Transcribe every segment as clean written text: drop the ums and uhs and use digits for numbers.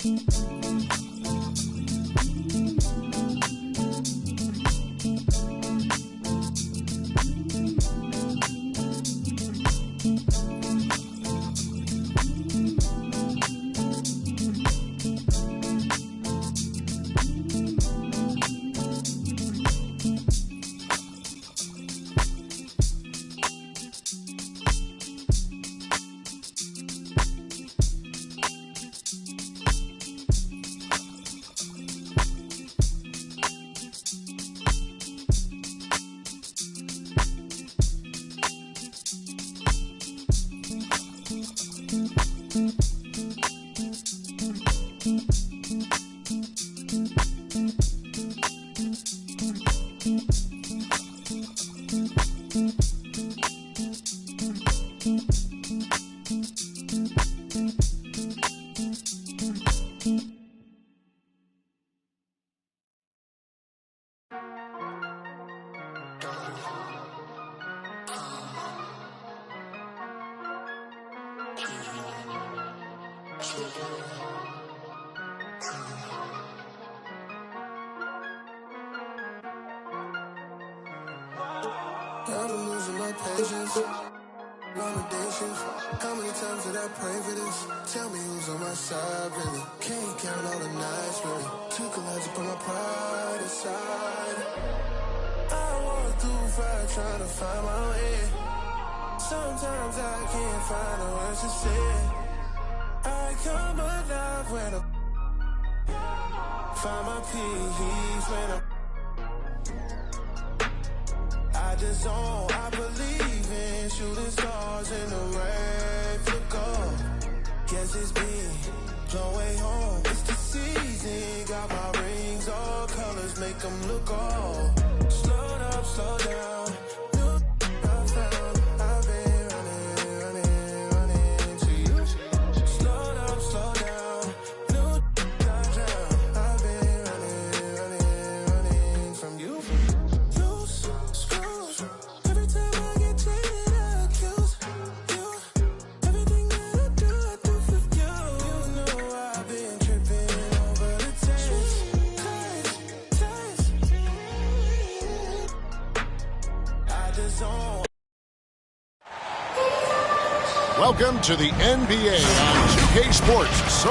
I've been losing my patience. Long day shift. How many times did I pray for this? Tell me who's on my side, really. Can't count all the nights, really. Took a lot to put my pride aside. I walk through fire trying to find my way. Sometimes I can't find the words to say. I come alive when I find my peace when I just don't, I believe in shooting stars in the rain to go. Guess it's been long way home. It's the season, got my rings, all colors make them look old. Slow up, slow down. New I found, I've been running to you. Slow up, slow down. New I found, I've been running from you. Loose screws. Every time I get jaded, I accuse you. Everything that I do for you. You know I've been tripping over the taste. I just don't. Welcome to the NBA on 2K Sports.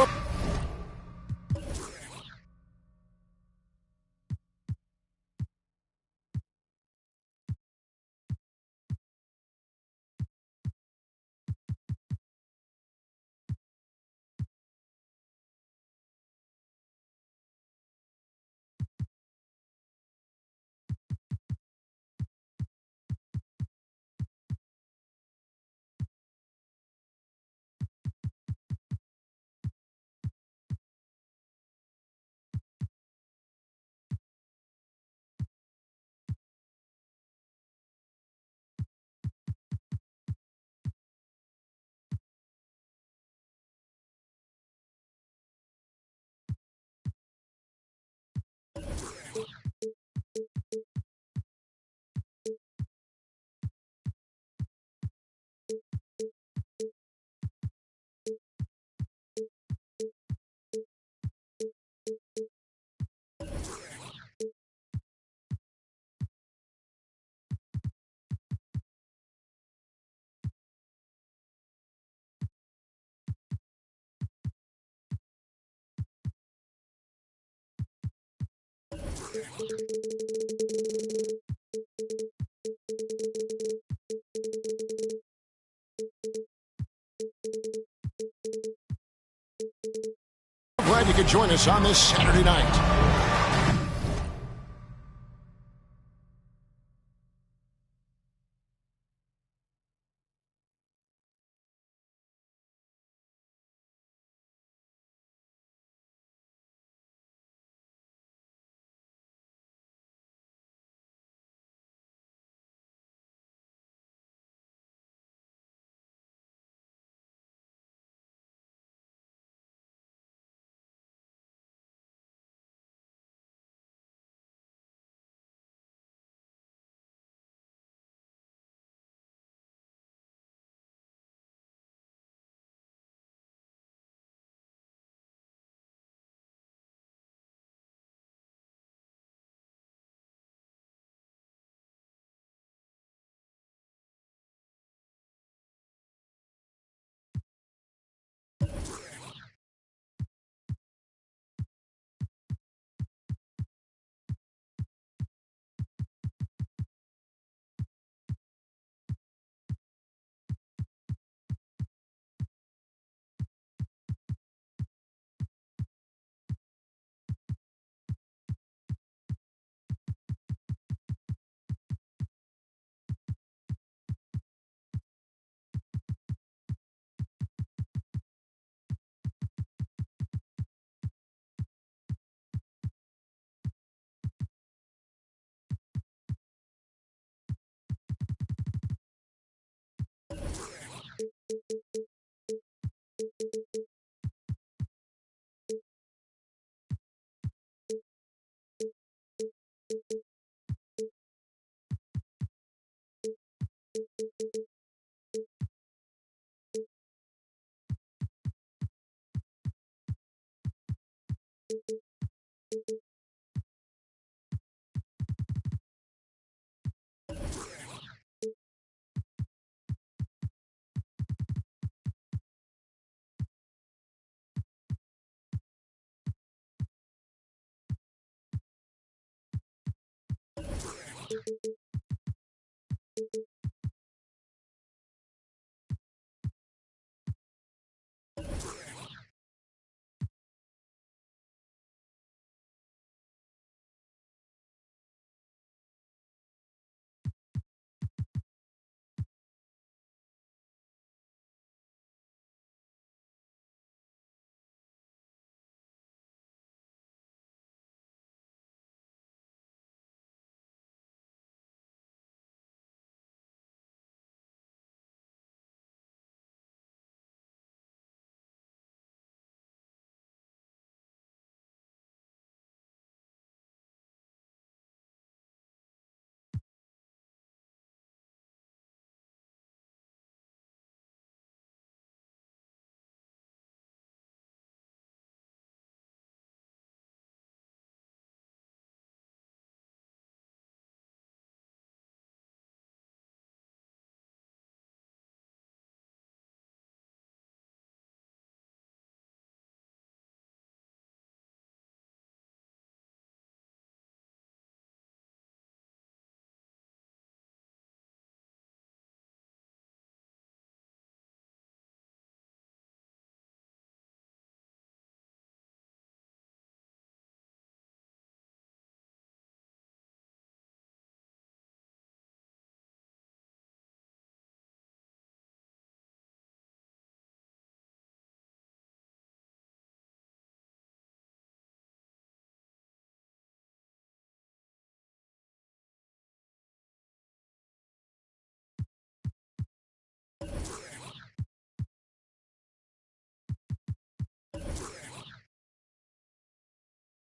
Glad you could join us on this Saturday night.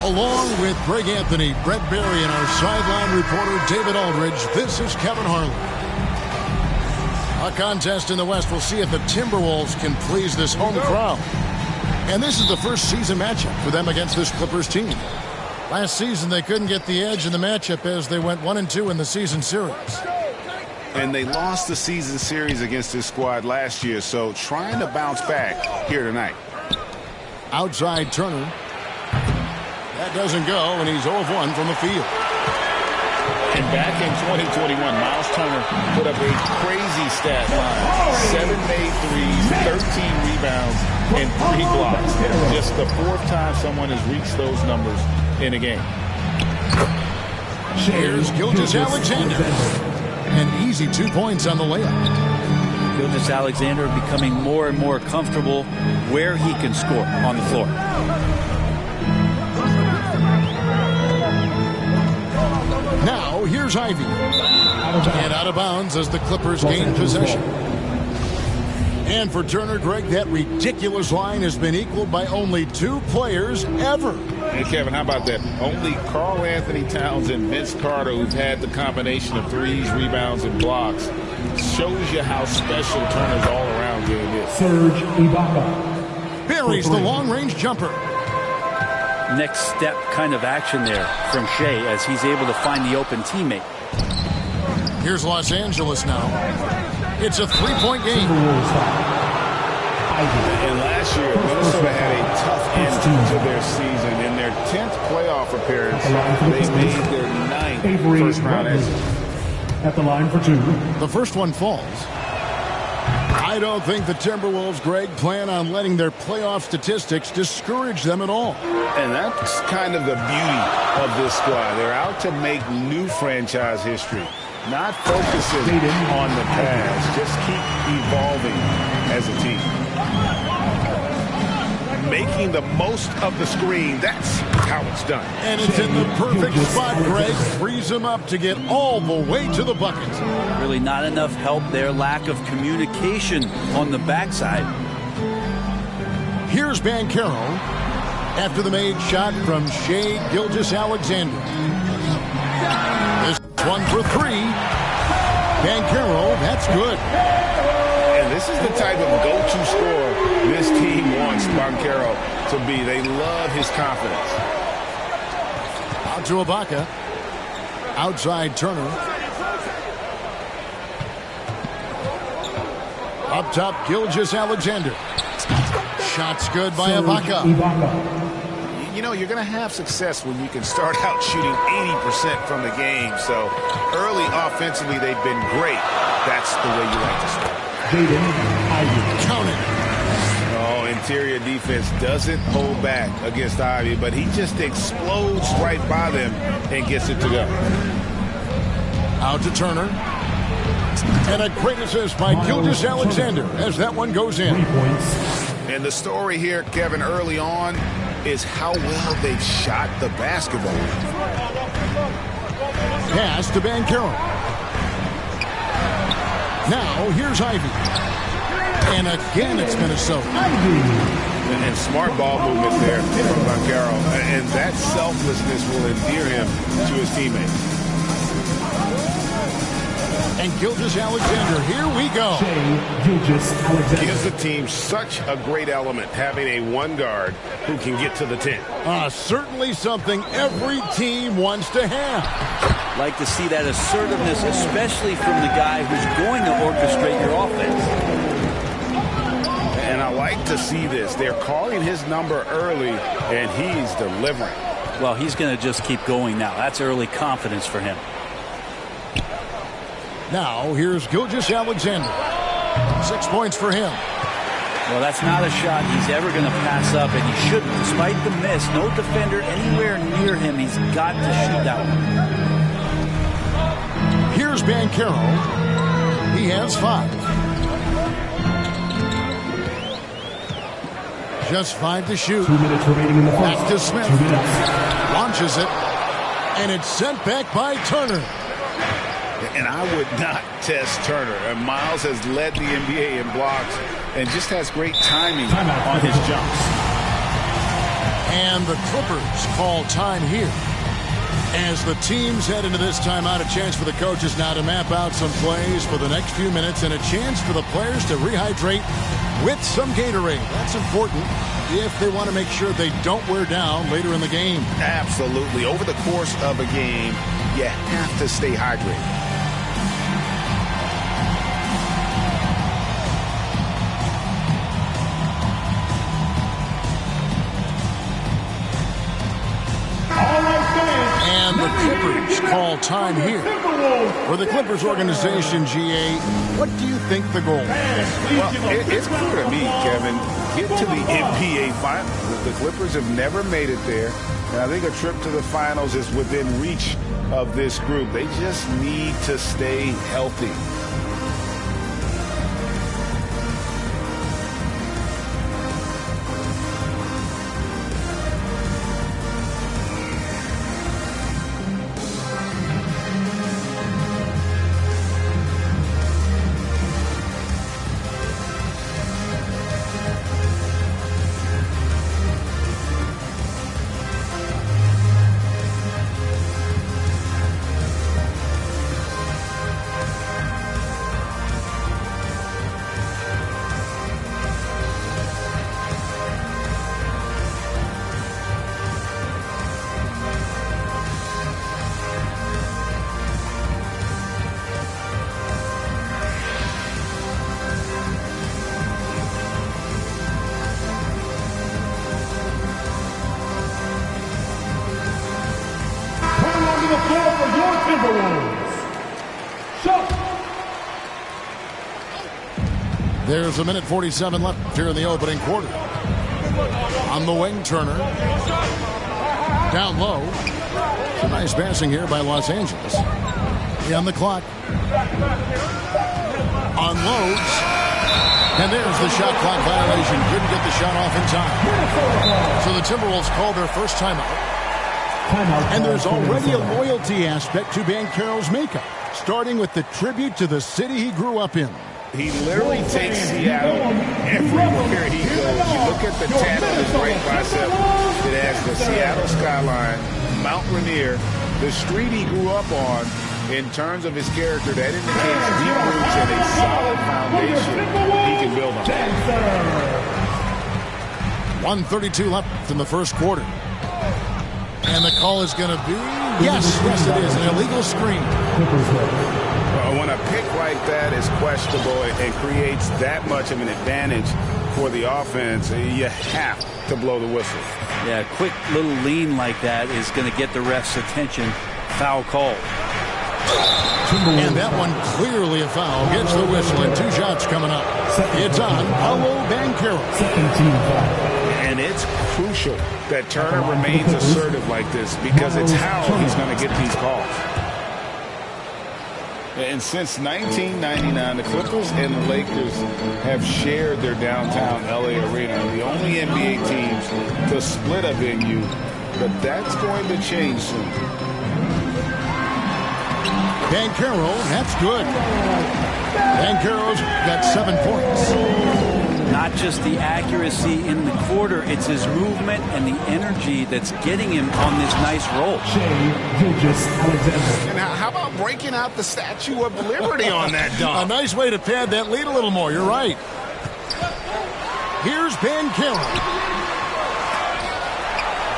Along with Greg Anthony, Brett Berry, and our sideline reporter David Aldridge, this is Kevin Harlan. A contest in the West. We'll see if the Timberwolves can please this home crowd. And this is the first season matchup for them against this Clippers team. Last season, they couldn't get the edge in the matchup as they went 1-2 in the season series. And they lost the season series against this squad last year, so trying to bounce back here tonight. Outside Turner. That doesn't go, and he's 0 of 1 from the field. And back in 2021, Miles Turner put up a crazy stat line. 7 made threes, 13 rebounds, and 3 blocks. Just the 4th time someone has reached those numbers in a game. Here's Gilgeous-Alexander. An easy 2 points on the layup. Gilgeous-Alexander becoming more and more comfortable where he can score on the floor. Now, here's Ivy. And out of bounds as the Clippers gain possession. And for Turner, Greg, that ridiculous line has been equaled by only 2 players ever. Hey, Kevin, how about that? Only Karl Anthony Towns and Vince Carter, who've had the combination of threes, rebounds, and blocks, shows you how special Turner's all-around game is. Serge Ibaka. Buries the long-range jumper. Next step kind of action there from Shea as he's able to find the open teammate. Here's Los Angeles now. It's a 3-point game. And last year, Minnesota had a tough end to their season. In their 10th playoff appearance, they made their 9th first-round exit. At the line for 2. The first one falls. I don't think the Timberwolves, Greg, plan on letting their playoff statistics discourage them at all. And that's kind of the beauty of this squad. They're out to make new franchise history, not focusing on the past. Just keep evolving as a team. Making the most of the screen. That's how it's done. And it's in the perfect spot, Greg. Frees him up to get all the way to the bucket. Really not enough help there. Lack of communication on the backside. Here's Banchero after the made shot from Shea Gilgeous-Alexander. This one for 3. Banchero, that's good. And this is the type of go-to scorer this team wants Banchero to be. They love his confidence. Out to Ibaka. Outside Turner. Up top, Gilgeous-Alexander. Shots good by Ibaka. You know, you're going to have success when you can start out shooting 80% from the game. So early offensively, they've been great. That's the way you like to start. Count it. Oh, interior defense doesn't hold back against Ivy, but he just explodes right by them and gets it to go. Out to Turner. And a great assist by Gilgeous-Alexander as that one goes in. 3 points. And the story here, Kevin, early on is how well they've shot the basketball. Pass to Banchero. Now, here's Ivy. And again, it's Minnesota. And smart ball movement there from Banchero. And that selflessness will endear him to his teammates. And Gilgeous-Alexander, here we go. Gives the team such a great element, having a one guard who can get to the 10. Certainly something every team wants to have. Like to see that assertiveness, especially from the guy who's going to orchestrate your offense. And I like to see this. They're calling his number early, and he's delivering. Well, he's going to just keep going now. That's early confidence for him. Now, here's Gilgeous-Alexander. 6 points for him. Well, that's not a shot he's ever going to pass up, and he shouldn't. Despite the miss, no defender anywhere near him. He's got to shoot that one. Here's Banchero. He has 5. Just 5 to shoot. 2 minutes remaining in the first. Back to Smith. 2 minutes. Launches it. And it's sent back by Turner. And I would not test Turner. And Miles has led the NBA in blocks and just has great timing on his jumps. And the Clippers call time here. As the teams head into this timeout, a chance for the coaches now to map out some plays for the next few minutes and a chance for the players to rehydrate with some Gatorade. That's important if they want to make sure they don't wear down later in the game. Absolutely. Over the course of a game, you have to stay hydrated. And the Clippers call time here. For the Clippers organization, GA, what do you think the goal is? Well, it's clear to me, Kevin. Get to the NBA Finals. The Clippers have never made it there. And I think a trip to the Finals is within reach of this group. They just need to stay healthy. There's 1:47 left here in the opening quarter. On the wing, Turner. Down low. Some nice passing here by Los Angeles. On the clock. Unloads. And there's the shot clock violation. Couldn't get the shot off in time. So the Timberwolves call their first timeout. And there's already a loyalty aspect to Banchero's makeup, starting with the tribute to the city he grew up in. He literally takes Seattle everywhere he goes. You look at the tat on his right bicep. It has the Seattle skyline, Mount Rainier, the street he grew up on, In terms of his character, that indicates deep roots and a solid foundation he can build on. 1:32 left in the first quarter. And the call is going to be, yes, it is, an illegal screen. When a pick like that is questionable and creates that much of an advantage for the offense, you have to blow the whistle. Yeah, a quick little lean like that is going to get the ref's attention. Foul call. And that one clearly a foul. Gets the whistle and 2 shots coming up. It's on Paolo Banchero. And it's crucial that Turner remains assertive like this because it's how he's going to get these calls. And since 1999, the Clippers and the Lakers have shared their downtown LA arena. The only NBA teams to split a venue, but that's going to change soon. Banchero, that's good. Banchero's got 7 points. Not just the accuracy in the quarter, it's his movement and the energy that's getting him on this nice roll. And how about breaking out the Statue of Liberty on that dunk? A nice way to pad that lead a little more. You're right. Here's Banchero.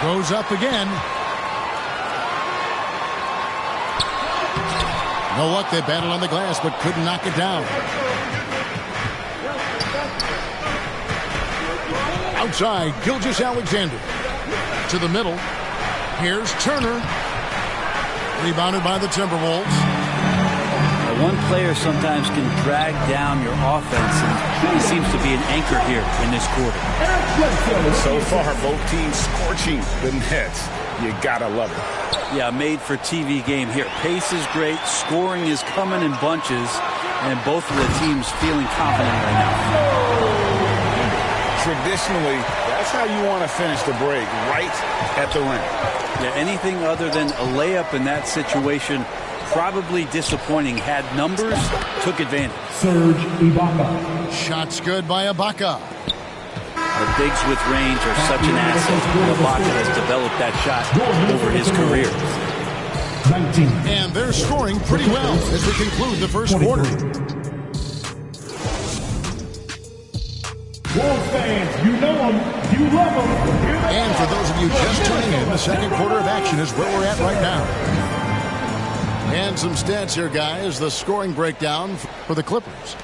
Goes up again. No luck. They battled on the glass, but couldn't knock it down. Outside, Gilgeous-Alexander. To the middle. Here's Turner. Rebounded by the Timberwolves. One player sometimes can drag down your offense, and he seems to be an anchor here in this quarter. So far, both teams scorching the Nets. You gotta love it. Yeah, made for TV game here. Pace is great, scoring is coming in bunches, and both of the teams feeling confident right now. Traditionally, that's how you want to finish the break, right at the rim. Yeah, anything other than a layup in that situation, probably disappointing. Had numbers, took advantage. Serge Ibaka. Shots good by Ibaka. The bigs with range are such an asset. Ibaka has developed that shot over his career. 19. And they're scoring pretty well as we conclude the first quarter. Wolves fans, you know them, you love them. And for those of you just tuning in, the second quarter of action is where we're at right now. And some stats here, guys. The scoring breakdown for the Clippers.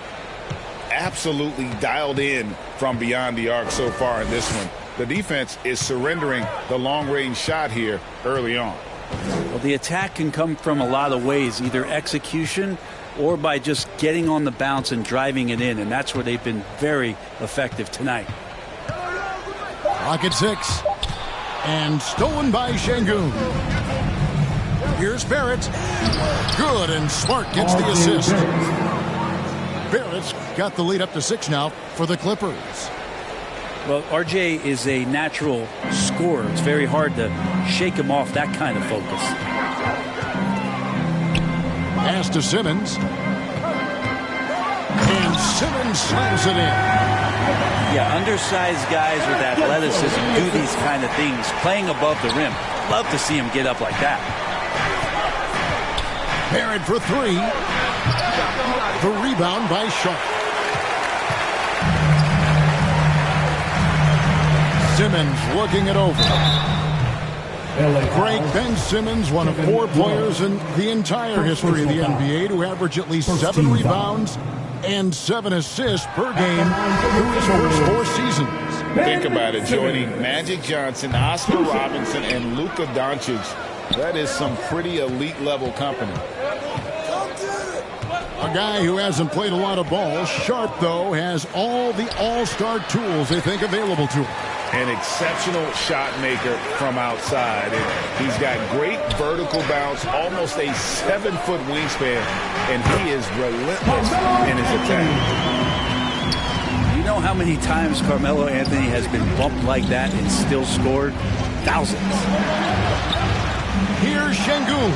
Absolutely dialed in from beyond the arc so far in this one. The defense is surrendering the long-range shot here early on. Well, the attack can come from a lot of ways, either execution or by just getting on the bounce and driving it in, and that's where they've been very effective tonight. Rocket 6. And stolen by Şengün. Here's Barrett. Good, and Smart gets the assist. Barrett's got the lead up to 6 now for the Clippers. Well, RJ is a natural scorer. It's very hard to shake him off that kind of focus. Pass to Simmons. And Simmons slams it in. Yeah, undersized guys with athleticism do these kind of things, playing above the rim. Love to see him get up like that. Barrett for 3. The rebound by Sharp. Simmons looking it over. Great Ben Simmons, one of 4 players in the entire history of the NBA to average at least 7 rebounds and 7 assists per game through his first 4 seasons. Think about it, joining Magic Johnson, Oscar Robinson, and Luka Doncic. That is some pretty elite level company. A guy who hasn't played a lot of ball. Sharp, though, has all the all-star tools they think available to him. An exceptional shot maker from outside. And he's got great vertical bounce, almost a 7-foot wingspan, and he is relentless in his attack. You know how many times Carmelo Anthony has been bumped like that and still scored? Thousands. Here's Şengün.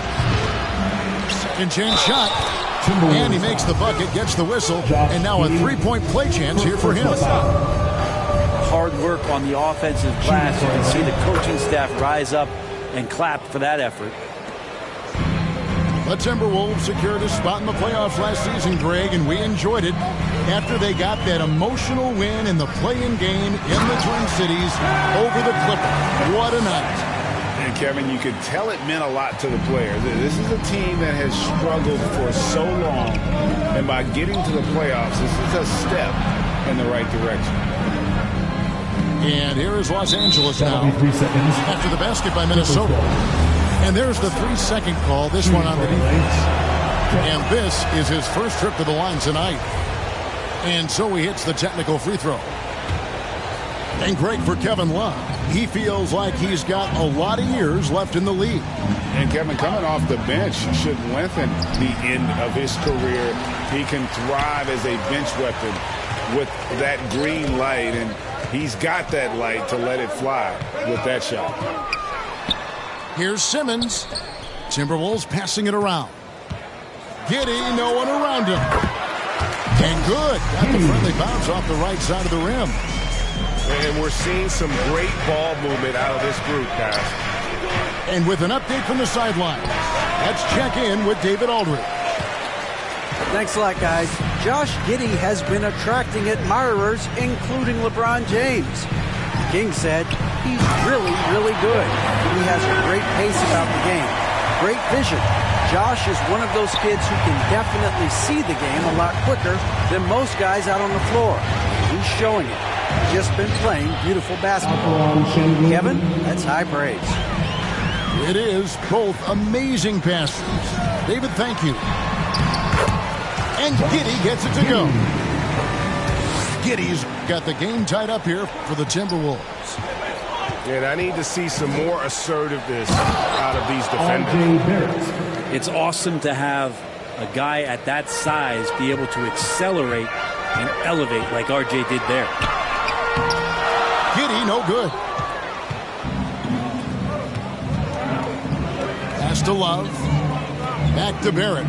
Second chance shot. And he makes the bucket, gets the whistle, and now a 3-point play chance here for him. Hard work on the offensive glass. You can see the coaching staff rise up and clap for that effort. The Timberwolves secured a spot in the playoffs last season, Greg, and we enjoyed it after they got that emotional win in the play-in game in the Twin Cities over the Clippers. What a night. And Kevin, you could tell it meant a lot to the players. This is a team that has struggled for so long, and by getting to the playoffs, this is a step in the right direction. And here is Los Angeles now after the basket by Minnesota. And there's the 3-second call, this one on the defense. And this is his first trip to the line tonight. And so he hits the technical free throw. And Greg, for Kevin Love, he feels like he's got a lot of years left in the league. And Kevin, coming off the bench should lengthen the end of his career. He can thrive as a bench weapon with that green light, and he's got that light to let it fly with that shot. Here's Simmons. Timberwolves passing it around. Giddey, no one around him. And good. Got the friendly bounce off the right side of the rim. And we're seeing some great ball movement out of this group, guys. And with an update from the sideline, let's check in with David Aldridge. Thanks a lot, guys. Josh Giddey has been attracting admirers, including LeBron James. King said he's really, really good. He has a great pace about the game, great vision. Josh is one of those kids who can definitely see the game a lot quicker than most guys out on the floor. He's showing it. Just been playing beautiful basketball. Kevin, that's high praise. It is both amazing passes. David, thank you. And Giddey gets it to go. Giddey's got the game tied up here for the Timberwolves. And I need to see some more assertiveness out of these defenders. It's awesome to have a guy at that size be able to accelerate and elevate like RJ did there. Giddey, no good. Pass to Love. Back to Barrett.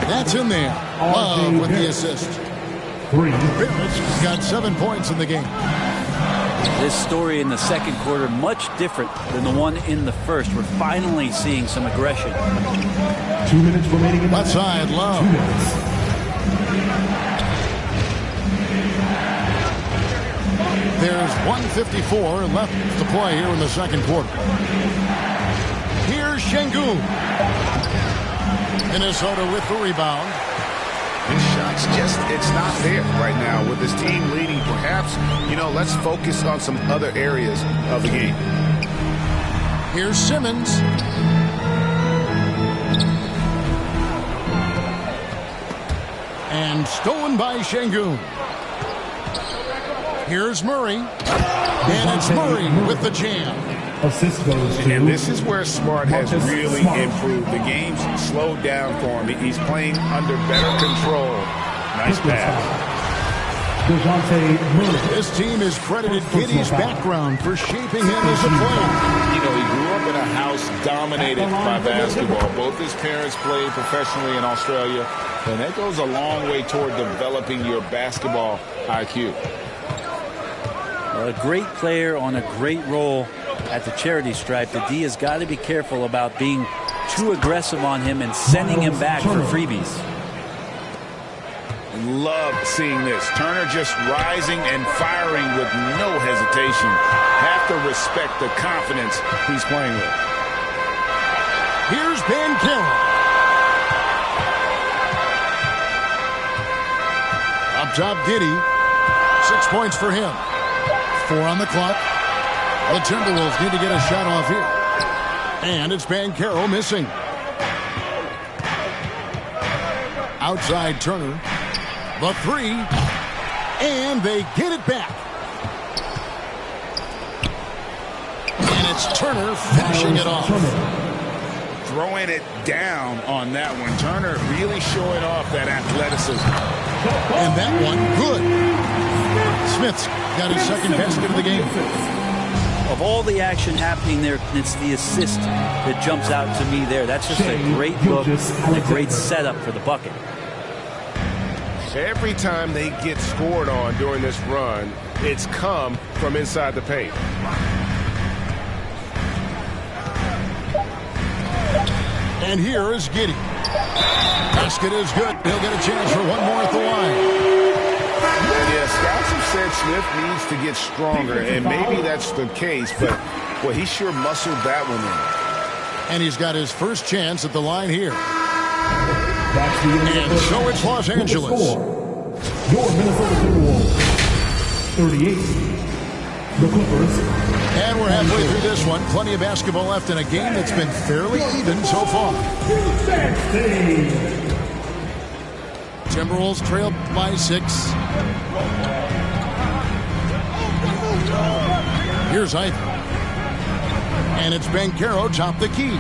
That's in there. Love with the assist. Barrett's got 7 points in the game. This story in the second quarter much different than the one in the first. We're finally seeing some aggression. 2 minutes remaining in the left side, Love. 2 minutes. There's 1:54 left to play here in the second quarter. Here's Şengün. Minnesota with the rebound. His shots it's not there right now with his team leading. Perhaps, let's focus on some other areas of the game. Here's Simmons. And stolen by Şengün. Here's Murray. And it's Murray with the jam. Assist goes to. And this is where Smart has really improved. The game's slowed down for him. He's playing under better control. Nice pass. This team has credited Giddey's background for shaping him as a player. He grew up in a house dominated by basketball. Both his parents played professionally in Australia, and that goes a long way toward developing your basketball IQ. A great player on a great role at the charity stripe. The D has got to be careful about being too aggressive on him and sending him back for freebies. Love seeing this. Turner just rising and firing with no hesitation. Have to respect the confidence he's playing with. Here's Banchero. Up top, Giddey. 6 points for him. 4 on the clock. The Timberwolves need to get a shot off here. And it's Banchero missing. Outside Turner. The 3. And they get it back. And it's Turner finishing it off. Throwing it down on that one. Turner really showing off that athleticism. And that one, good. Smith's got his second basket of the game. Of all the action happening there, it's the assist that jumps out to me there. That's just a great look and a great setup for the bucket. Every time they get scored on during this run, it's come from inside the paint. And here is Giddey. Basket is good. He'll get a chance for one more at the line. Yeah, scouts have said Smith needs to get stronger, and maybe that's the case, but well, he sure muscled that one in. And he's got his first chance at the line here. And so it's Los Angeles. Your Minnesota Timberwolves, 38. The Clippers. And we're halfway through this one. Plenty of basketball left in a game that's been fairly even so far. Timberwolves trail by 6. Here's Ivy. And it's Banchero top the key.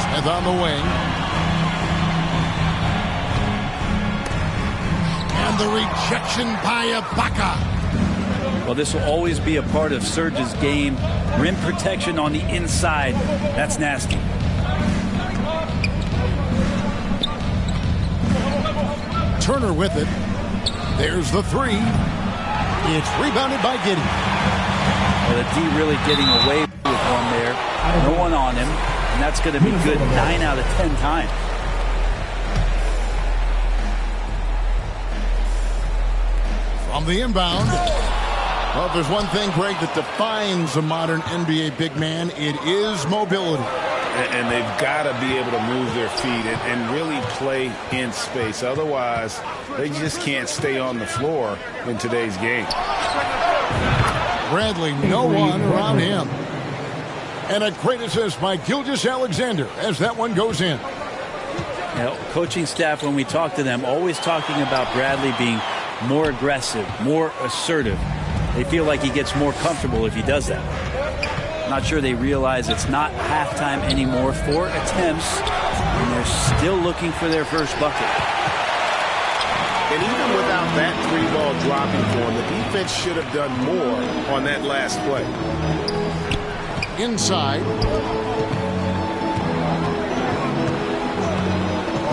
Smith on the wing. And the rejection by Ibaka. Well, this will always be a part of Serge's game. Rim protection on the inside. That's nasty. Turner with it. There's the 3. It's rebounded by Giddey. Well, the D really getting away with one there. No one on him. And that's going to be good 9 out of 10 times. From the inbound. Well, if there's one thing, Greg, that defines a modern NBA big man, it is mobility. And they've got to be able to move their feet and really play in space. Otherwise, they just can't stay on the floor in today's game. Bradley, no one around him. And a great assist by Gilgeous-Alexander as that one goes in. Now, coaching staff, when we talk to them, always talking about Bradley being more aggressive, more assertive. They feel like he gets more comfortable if he does that. Not sure they realize it's not halftime anymore. 4 attempts, and they're still looking for their first bucket. And even without that 3-ball dropping for him, the defense should have done more on that last play. Inside.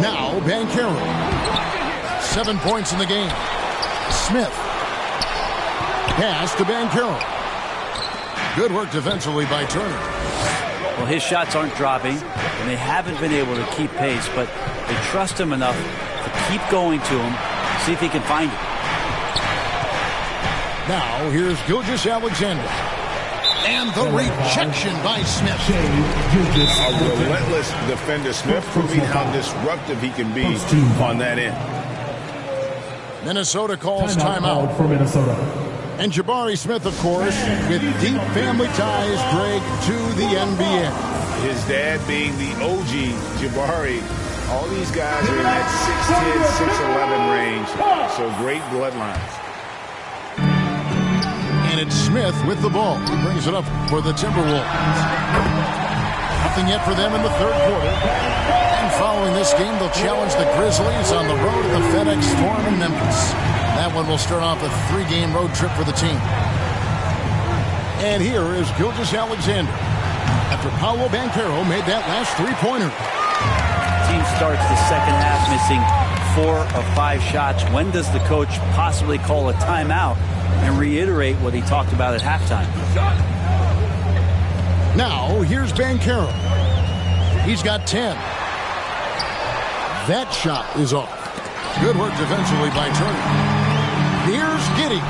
Now Banchero. 7 points in the game. Smith. Pass to Banchero. Good work defensively by Turner. Well, his shots aren't dropping, and they haven't been able to keep pace, but they trust him enough to keep going to him, see if he can find it. Now, here's Gilgeous-Alexander. And the rejection by Smith. A relentless defender. Smith proving how disruptive he can be on that end. Minnesota calls timeout. For Minnesota. And Jabari Smith, of course, with deep family ties, Greg, to the NBA. His dad being the OG, Jabari. All these guys are in that 6'10", 6'11" range. So great bloodlines. And it's Smith with the ball. He brings it up for the Timberwolves. Nothing yet for them in the third quarter. And following this game, they'll challenge the Grizzlies on the road to the FedEx Forum in Memphis. That one will start off a 3-game road trip for the team. And here is Gilgeous-Alexander after Paolo Banchero made that last 3-pointer. Team starts the second half missing 4 of 5 shots. When does the coach possibly call a timeout and reiterate what he talked about at halftime? Now, here's Banchero. He's got 10. That shot is off. Good work defensively by Turner. Here's Giddey.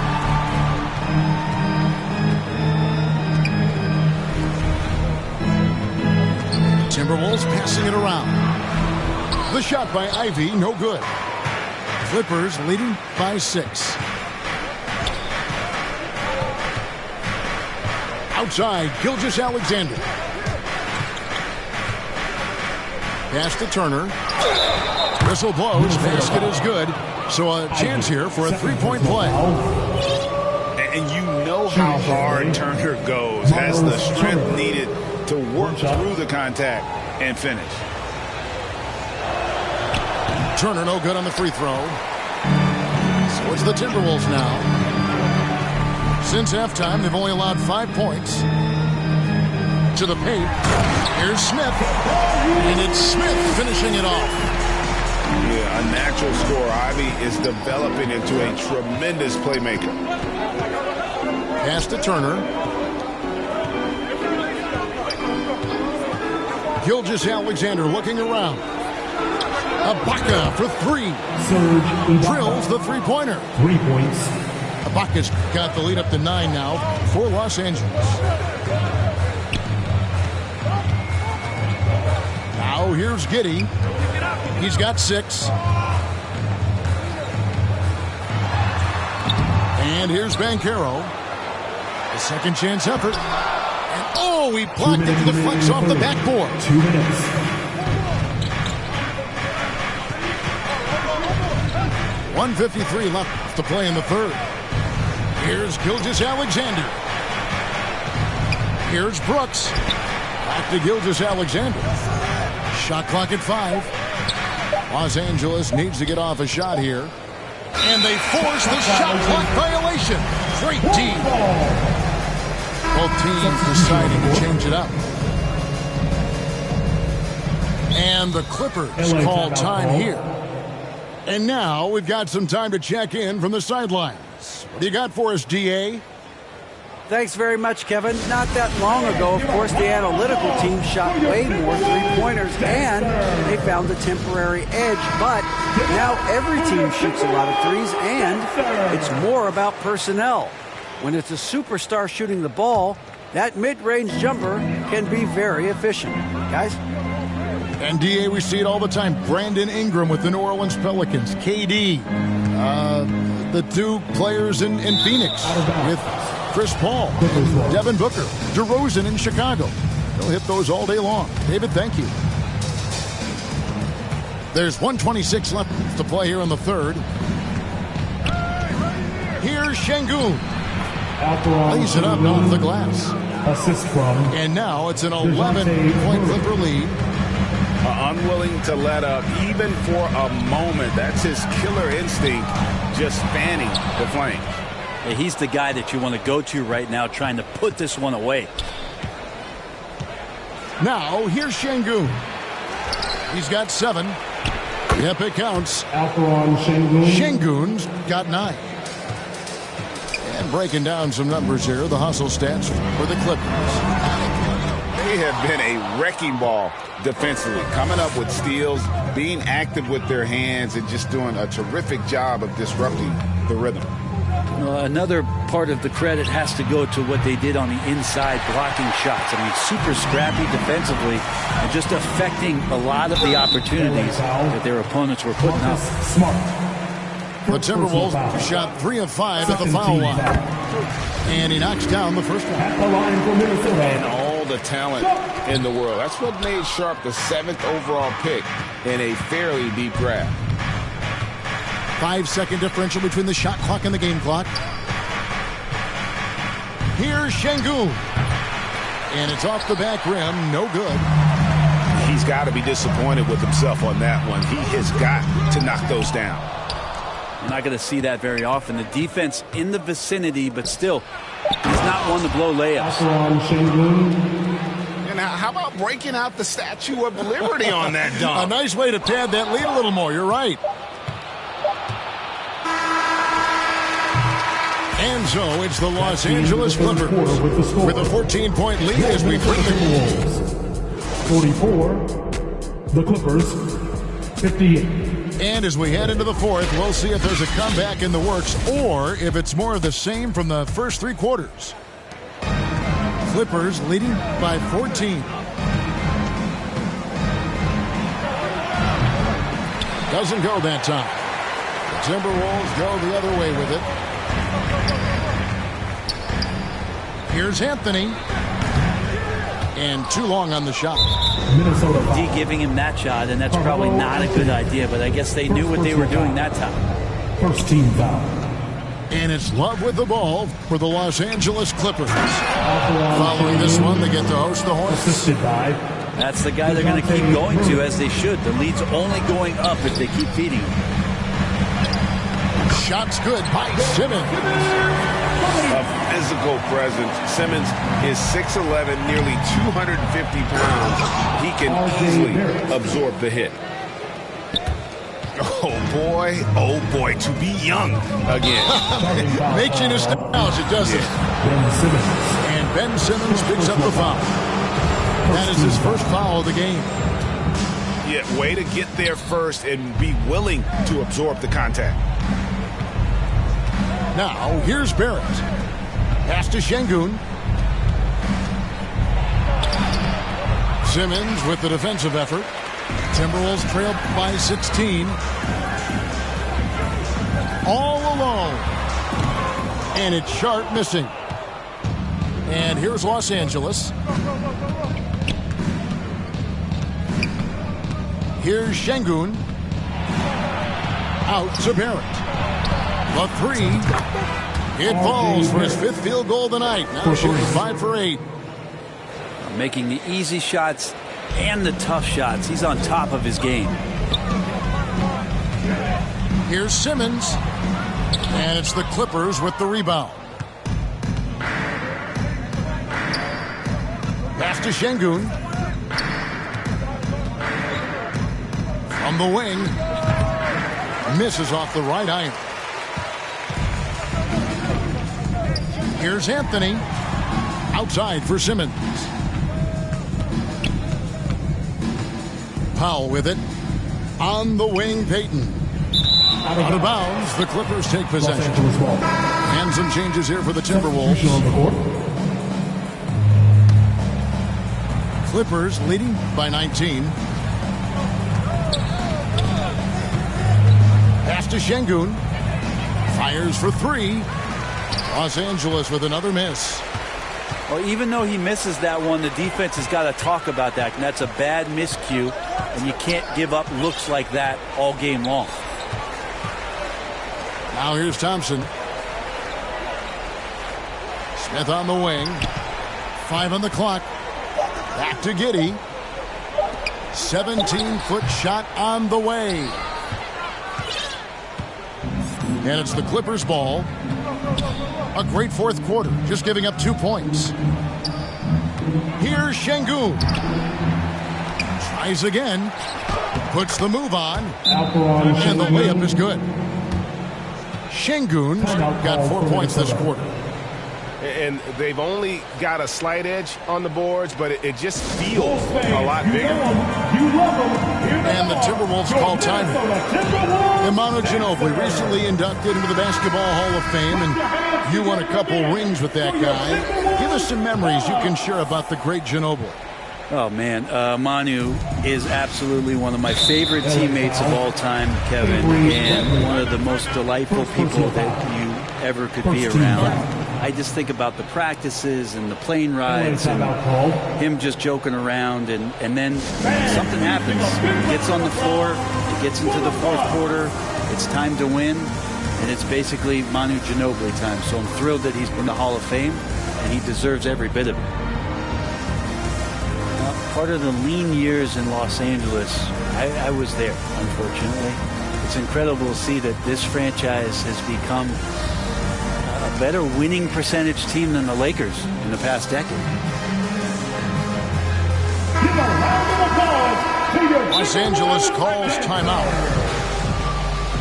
Timberwolves passing it around. The shot by Ivy, no good. Clippers leading by 6. Outside, Gilgeous-Alexander. Pass to Turner. Whistle blows. Basket is good. So a chance here for a 3-point play. And you know how hard Turner goes. Has the strength needed to work through the contact and finish. Turner no good on the free throw. So it's the Timberwolves now. Since halftime, they've only allowed 5 points. To the paint. Here's Smith. And it's Smith finishing it off. Yeah, a natural scorer. Ivy is developing into a tremendous playmaker. Pass to Turner. Gilgeous-Alexander looking around. Ibaka for three. Serge Ibaka. Drills the three-pointer. 3 points. Ibaka's got the lead up to 9 now for Los Angeles. Now here's Giddey. He's got 6. And here's Banchero. A second chance effort. And oh, he blocked it to the flex off the backboard. 2 minutes. .153 left to play in the third. Here's Gilgeous-Alexander. Here's Brooks. Back to Gilgeous-Alexander. Shot clock at 5. Los Angeles needs to get off a shot here. And they force the shot clock violation. Great team. Both teams deciding to change it up. And the Clippers call time here. And now we've got some time to check in from the sidelines. What do you got for us, DA? Thanks very much, Kevin. Not that long ago, of course, the analytical team shot way more three-pointers, and they found a temporary edge. But now every team shoots a lot of threes, and it's more about personnel. When it's a superstar shooting the ball, that mid-range jumper can be very efficient. Guys? And DA, we see it all the time. Brandon Ingram with the New Orleans Pelicans. KD, the two players in Phoenix with Chris Paul, Devin Booker, DeRozan in Chicago. They'll hit those all day long. David, thank you. There's 1:26 left to play here in the third. Here's Şengün. Lays it up off the glass. Assist from. And now it's an 11-point Clipper lead. Unwilling to let up even for a moment. That's his killer instinct, just fanning the flame. Yeah, he's the guy that you want to go to right now, trying to put this one away. Now here's Şengün. He's got 7. Yep, it counts. Şengün's got 9. And breaking down some numbers here, the hustle stats for the Clippers. They have been a wrecking ball defensively, coming up with steals, being active with their hands, and just doing a terrific job of disrupting the rhythm. Another part of the credit has to go to what they did on the inside, blocking shots. I mean, super scrappy defensively and just affecting a lot of the opportunities that their opponents were putting up. The Timberwolves shot 3 of 5 at the foul line. And he knocks down the first one. And all the talent in the world. That's what made Sharp the 7th overall pick in a fairly deep draft. 5-second differential between the shot clock and the game clock. Here's Şengün. And it's off the back rim. No good. He's got to be disappointed with himself on that one. He has got to knock those down. You're not going to see that very often. The defense in the vicinity, but still, he's not one to blow layups. And how about breaking out the Statue of Liberty on that dunk? A nice way to pad that lead a little more. You're right. And so it's the Los Angeles Clippers with a 14-point lead as we bring the 44, the Clippers, 58. And as we head into the fourth, we'll see if there's a comeback in the works or if it's more of the same from the first 3 quarters. Clippers leading by 14. Doesn't go that time. The Timberwolves go the other way with it. Here's Anthony. And too long on the shot. D giving him that shot, and that's probably not a good idea, but I guess they knew what they were doing that time. First team foul. And it's Love with the ball for the Los Angeles Clippers. Following this one, they get to host the Hornets. Assisted by. That's the guy they're going to keep going to, as they should. The lead's only going up if they keep feeding him. Shot's good by Simmons. A physical presence. Simmons is 6'11", nearly 250 pounds. He can easily absorb the hit. Oh boy, to be young again. Makes you nostalgic, doesn't it? Ben Simmons. And Ben Simmons picks up the foul. That is his first foul of the game. Yeah, way to get there first and be willing to absorb the contact. Now, here's Barrett. Pass to Şengün. Simmons with the defensive effort. Timberwolves trail by 16. All alone. And it's Sharp missing. And here's Los Angeles. Here's Şengün. Out to Barrett. The three. It falls for his fifth field goal of the night. Now shooting 5 for 8. Making the easy shots and the tough shots. He's on top of his game. Here's Simmons. And it's the Clippers with the rebound. Pass to Şengün. From the wing. Misses off the right iron. Here's Anthony. Outside for Simmons. Powell with it. On the wing, Payton. Out of bounds, the Clippers take possession. And some changes here for the Timberwolves. Clippers leading by 19. Pass to Şengün. Fires for 3. Los Angeles with another miss. Well, even though he misses that one, the defense has got to talk about that. And that's a bad miscue. And you can't give up looks like that all game long. Now here's Thompson. Smith on the wing. 5 on the clock. Back to Giddey. 17-foot shot on the way. And it's the Clippers' ball. A great fourth quarter, just giving up 2 points. Here's Şengün. Tries again. Puts the move on. And the layup is good. Şengün's got 4 points this quarter. And they've only got a slight edge on the boards, but it just feels a lot bigger. And the Timberwolves call timeout. Manu Ginobili recently inducted into the Basketball Hall of Fame, and you won a couple rings with that guy. Give us some memories you can share about the great Ginobili. Oh, man. Manu is absolutely one of my favorite teammates of all time, Kevin, and one of the most delightful people that you ever could be around. I just think about the practices and the plane rides and him just joking around, and then something happens. He gets on the floor, he gets into the fourth quarter, it's time to win, and it's basically Manu Ginobili time. So I'm thrilled that he's in the Hall of Fame, and he deserves every bit of it. Part of the lean years in Los Angeles, I was there, unfortunately. It's incredible to see that this franchise has become a better winning percentage team than the Lakers in the past decade. Los Angeles calls timeout.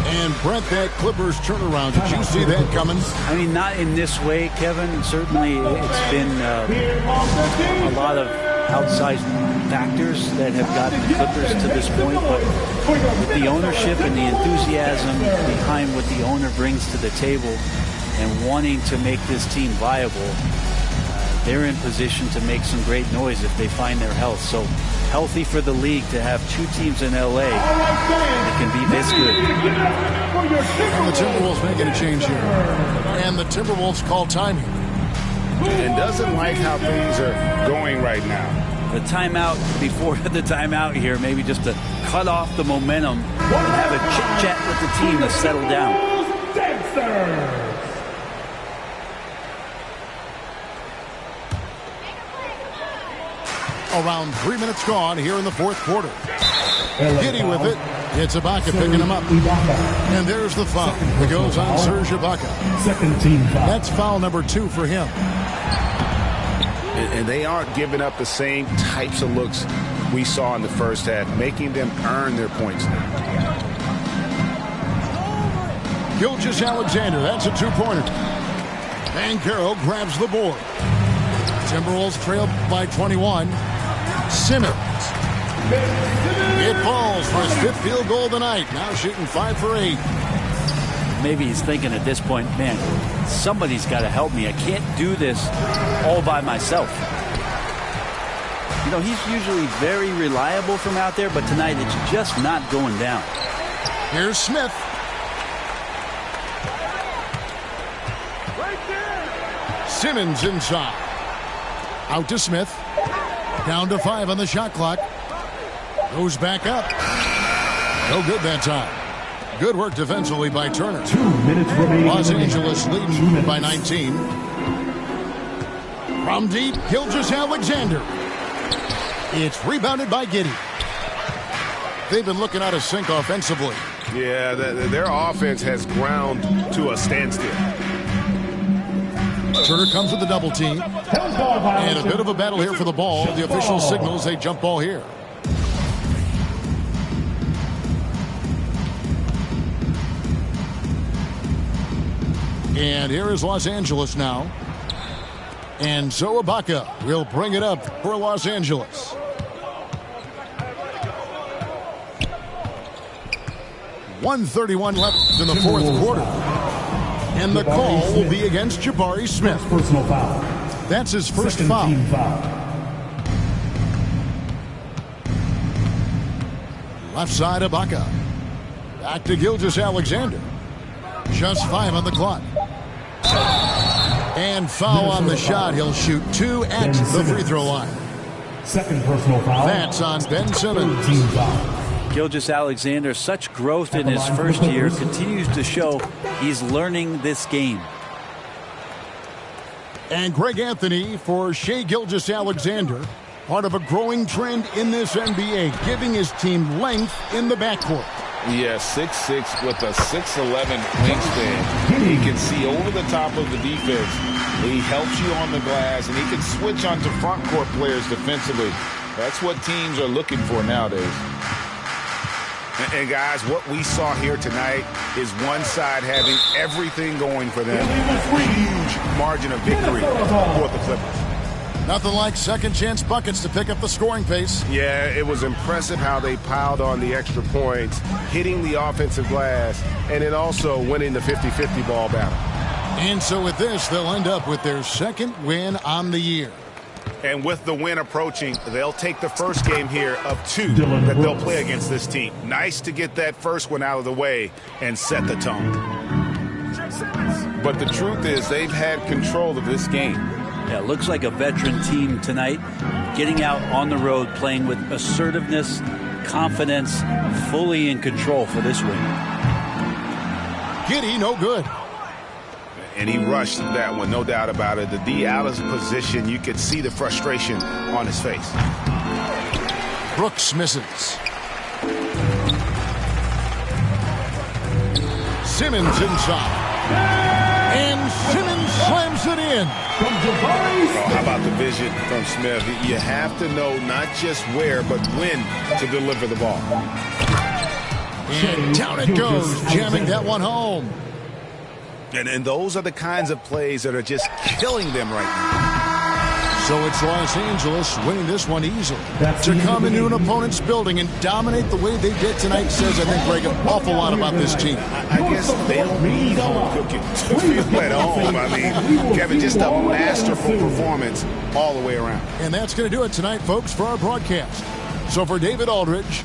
And Brent, that Clippers turnaround, did you see that coming? I mean, not in this way, Kevin. Certainly it's been a lot of outsized factors that have gotten the Clippers to this point, but with the ownership and the enthusiasm behind what the owner brings to the table and wanting to make this team viable, they're in position to make some great noise if they find their health. So healthy for the league to have 2 teams in LA that can be this good. And the Timberwolves making a change here. And the Timberwolves call time here. And doesn't like how things are going right now. The timeout before the timeout here, maybe just to cut off the momentum and have a chit-chat with the team to settle down. Around 3 minutes gone here in the fourth quarter. Giddey with it. It's Ibaka picking him up. And there's the foul. It goes on Serge Ibaka. Second team foul. That's foul number 2 for him. And they aren't giving up the same types of looks we saw in the first half, making them earn their points now. Gilgeous-Alexander, that's a 2-pointer. And Carroll grabs the board. Timberwolves trail by 21. Simmons. It falls for his 5th field goal of the night. Now shooting 5 for 8. Maybe he's thinking at this point, man, somebody's got to help me. I can't do this all by myself. You know, he's usually very reliable from out there, but tonight it's just not going down. Here's Smith. Simmons inside. Out to Smith. Down to 5 on the shot clock. Goes back up. No good that time. Good work defensively by Turner. 2 minutes remaining. Los Angeles leading by 19. From deep, Gilgeous-Alexander. It's rebounded by Giddey. They've been looking out of sync offensively. Yeah, their offense has ground to a standstill. Turner comes with a double team. And a bit of a battle here for the ball. The official signals a jump ball here. And here is Los Angeles now. And Zoe Ibaka will bring it up for Los Angeles. .131 left in the 4th quarter. And the call will be against Jabari Smith. Personal foul. That's his first Second foul. team foul. Left side, Ibaka. Back to Gilgeous-Alexander. Just 5 on the clock. And foul on the shot. He'll shoot 2 at the free throw line. Second personal foul. That's on Ben Simmons. Team foul. Gilgeous-Alexander, such growth in his first year, continues to show he's learning this game. And Greg Anthony for Shai Gilgeous-Alexander, part of a growing trend in this NBA, giving his team length in the backcourt. Yeah, 6'6" with a 6'11" wingspan. He can see over the top of the defense. He helps you on the glass, and he can switch onto front court players defensively. That's what teams are looking for nowadays. And guys, what we saw here tonight is one side having everything going for them. Huge margin of victory for the Clippers. Nothing like second chance buckets to pick up the scoring pace. Yeah, it was impressive how they piled on the extra points, hitting the offensive glass, and then also winning the 50-50 ball battle. And so with this, they'll end up with their 2nd win on the year. And with the win approaching, they'll take the first game here of 2 that they'll play against this team. Nice to get that first one out of the way and set the tone. But the truth is they've had control of this game. Yeah, looks like a veteran team tonight, getting out on the road, playing with assertiveness, confidence, fully in control for this win. Giddey, no good. And he rushed that one, no doubt about it. The D out of position, you could see the frustration on his face. Brooks misses. Simmons inside. And Simmons slams it in. Oh, how about the vision from Smith? You have to know not just where, but when to deliver the ball. And down it goes, jamming that one home. And those are the kinds of plays that are just killing them right now. So it's Los Angeles winning this one easily. To come into an opponent's building and dominate the way they did tonight says, I think, Greg, an awful lot about this team. I guess they don't need home cooking to feel at home. I mean, Kevin, just a masterful performance all the way around. And that's going to do it tonight, folks, for our broadcast. So for David Aldridge,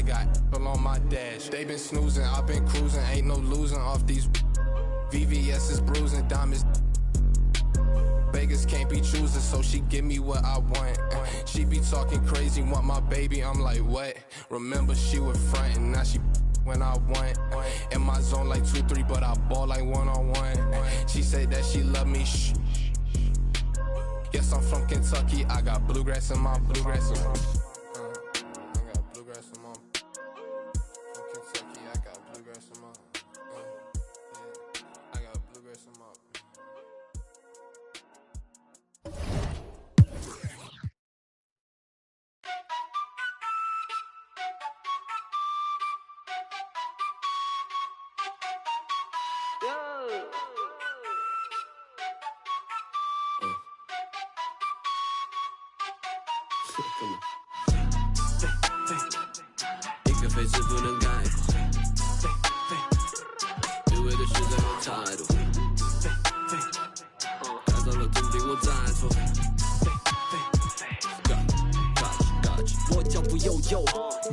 got on my dash. They been snoozing, I've been cruising. Ain't no losing off these. VVS is bruising, diamonds. Vegas can't be choosing, so she give me what I want. She be talking crazy, want my baby, I'm like, what? Remember she was frontin', now she when I want. In my zone like 2-3, but I ball like one-on-one. She say that she love me, shh. Yes, I'm from Kentucky, I got bluegrass in my bluegrass in my. I got bluegrass in my. From Kentucky, I got bluegrass in my. I got bluegrass in my.一个飞字不能概括，对味的实在有态度，改造了总比我再错。我脚步悠悠，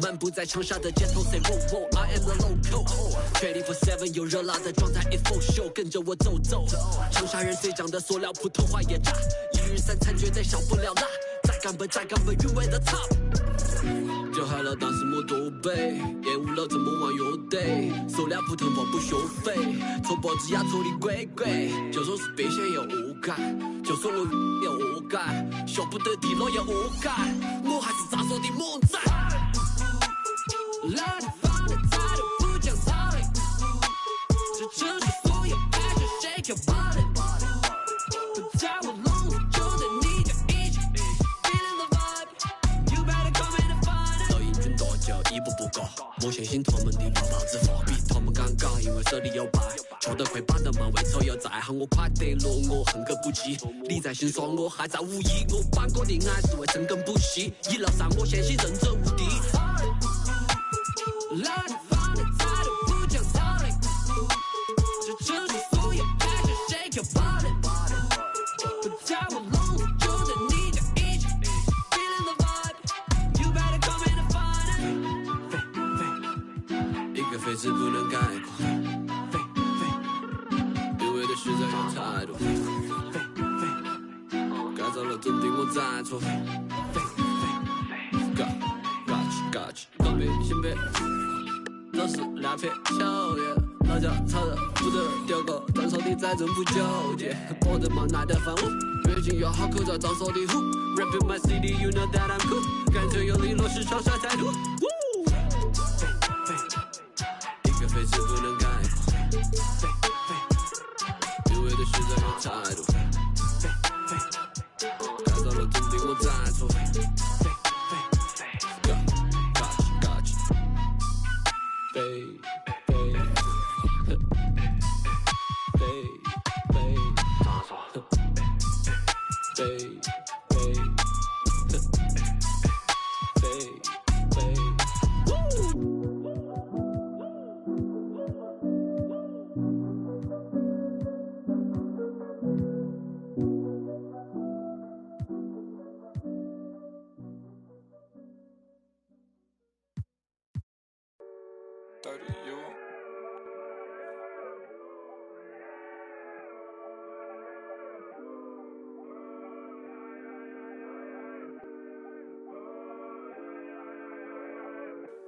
漫步在长沙的街头 ，say wow wow，I am the local。24/7有热辣的状态 ，it's for show， 跟着我走走。长沙人最讲的塑料，普通话也炸，一日三餐绝对少不了辣。再干杯，韵味的 top。就嗨了，但是没多背，厌恶了这么玩乐队，塑料普通话不学费，错脖子压错的鬼鬼，就算是变现也恶改，就算我也恶改，学不得地了也恶改，我还是咋说的猛仔。老地方的态度不讲道理，这城市所有 passion shake your body， 不在我笼子就在你家一起 feeling the vibe，you better come in and find it。老英俊大叫一步不高，我相信他们的老爸子话比他们敢讲，因为手里有牌，球队快板的门卫抽又在喊我快得落，我恨个不羁。你在心酸，我还在无意，我办过的爱是为深耕不息，一路上我相信人者无敌。老地方的态度不讲道理，这城市所有 passion shake your body， 不在我笼子就在你家一起 feeling the vibe，you better come in and find it。一个飞字不能概括，对味的实在有态度，改造了总比我再错。Gotcha，东北新北。都是两片秋叶，老家炒的不得丢个，张手的再真不纠结，我的妈耐得烦我，越近越好口罩张手的虎 ，Rapping my city you know that I'm cool， 感觉有力落实长沙态度，一个飞字不能概括，对味的实在有态度，改造了总比我再错。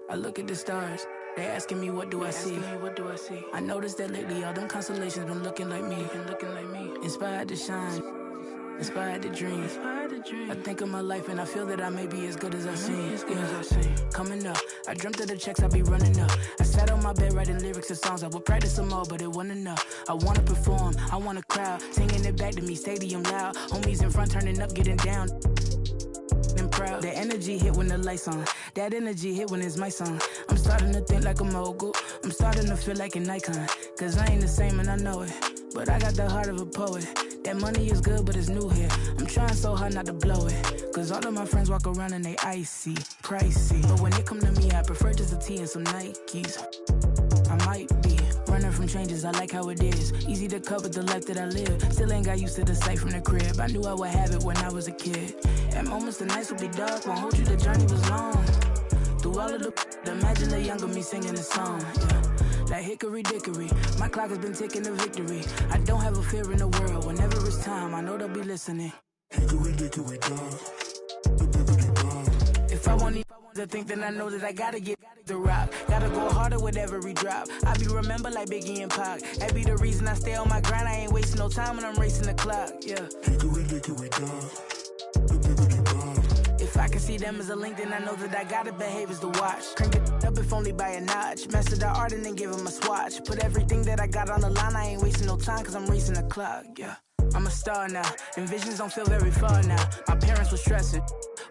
I look at the stars, they asking me what do I see. I noticed that lately all them constellations been looking like me. Inspired to shine, inspired to dream. I think of my life and I feel that I may be as good as I seem. Coming up, I dreamt of the checks I be running up. I sat on my bed writing lyrics of songs. I would practice them all, but it wasn't enough. I wanna perform, I want a crowd singing it back to me, stadium loud. Homies in front turning up, getting down. Proud. That energy hit when the lights on. That energy hit when it's my song. I'm starting to think like a mogul. I'm starting to feel like an icon. Cause I ain't the same and I know it. But I got the heart of a poet. That money is good but it's new here. I'm trying so hard not to blow it. Cause all of my friends walk around and they icy, pricey. But when it come to me I prefer just a tee and some Nikes. I might be running from changes, I like how it is. Easy to cover the life that I live. Still ain't got used to the sight from the crib. I knew I would have it when I was a kid. At moments the nights would be dark, won't hold you, the journey was long. Through all of the imagine the younger me singing a song. Yeah. Like hickory dickory, my clock has been ticking to victory. I don't have a fear in the world. Whenever it's time, I know they'll be listening. Hickory dickory dog. If I want to think, then I know that I gotta get the rock. Gotta go harder with every drop. I be remembered like Biggie and Pac. That be the reason I stay on my grind. I ain't wasting no time when I'm racing the clock. Yeah. Hickory dickory dog. If I can see them as a link, then I know that I gotta behave as the watch. Crank it up if only by a notch. Master the art and then give him a swatch. Put everything that I got on the line. I ain't wasting no time cause I'm racing the clock. Yeah. I'm a star now, and visions don't feel very far now. My parents were stressing.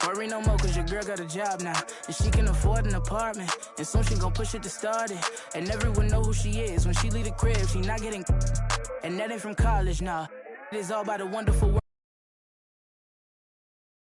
Worry no more cause your girl got a job now. And she can afford an apartment. And soon she gon' push it to start it. And everyone know who she is. When she leave the crib, she not getting. And that ain't from college now. It is all by the wonderful work.